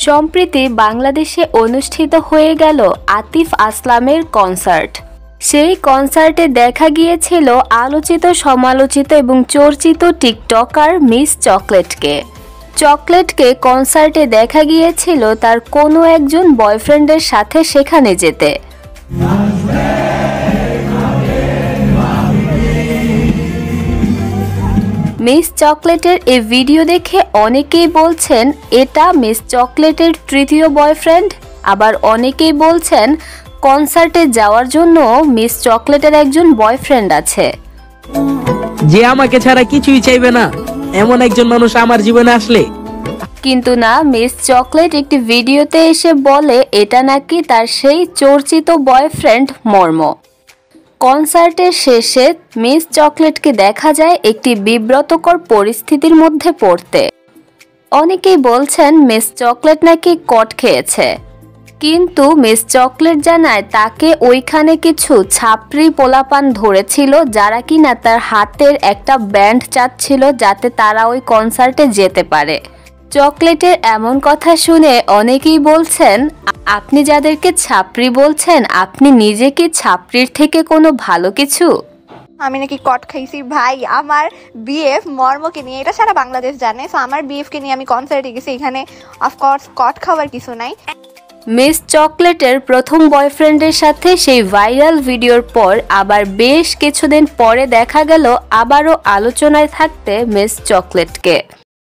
সম্প্রতি বাংলাদেশে অনুষ্ঠিত হয়ে গেল আতিফ আসলামের কনসার্ট। সেই কনসার্টে দেখা গিয়েছিল আলোচিত, সমালোচিত এবং চর্চিত টিকটকার মিস চকলেটকে। চকলেটকে কনসার্টে দেখা গিয়েছিল তার কোনো একজন বয়ফ্রেন্ডের সাথে সেখানে যেতে। মিস চকলেটের এই ভিডিও দেখে অনেকেই বলছেন এটা মিস চকলেটের তৃতীয় বয়ফ্রেন্ড, আবার অনেকেই বলছেন কনসার্টে যাওয়ার জন্য মিস চকলেটের একজন বয়ফ্রেন্ড আছে, যে আমাকে ছাড়া কিছুই চাইবে না এমন একজন মানুষ আমার জীবনে আসলে। কিন্তু না, মিস চকলেট একটি ভিডিওতে এসে বলে এটা নাকি তার সেই চর্চিত বয়ফ্রেন্ড মর্ম। কনসার্টের শেষে মিস চকলেটকে দেখা যায় একটি বিব্রতকর পরিস্থিতির মধ্যে পড়তে। অনেকেই বলছেন মিস চকলেট নাকি কট খেয়েছে, কিন্তু মিস চকলেট জানায় তাকে ওইখানে কিছু ছাপরি পোলাপান ধরেছিল যারা কিনা তার হাতের একটা ব্যান্ড চাচ্ছিল যাতে তারা ওই কনসার্টে যেতে পারে। চকলেটের এমন কথা শুনে অনেকেই বলছেন আপনি যাদেরকে ছাপরি বলছেন আপনি নিজে কি ছাপরির থেকে কোনো ভালো কিছু? আমি নাকি কট খাইছি ভাই, আমার বিএফ মর্মকে নিয়ে, এটা সারা বাংলাদেশ জানে। সো আমার বিএফকে নিয়ে আমি কনসার্টে গেছি, এখানে অফকোর্স কট খাওয়ার কিছু নাই। মিস চকলেটের প্রথম বয়ফ্রেন্ডের সাথে সেই ভাইরাল ভিডিওর পর আবার বেশ কিছুদিন পরে দেখা গেল আবারও আলোচনায় থাকতে মিস চকলেটকে।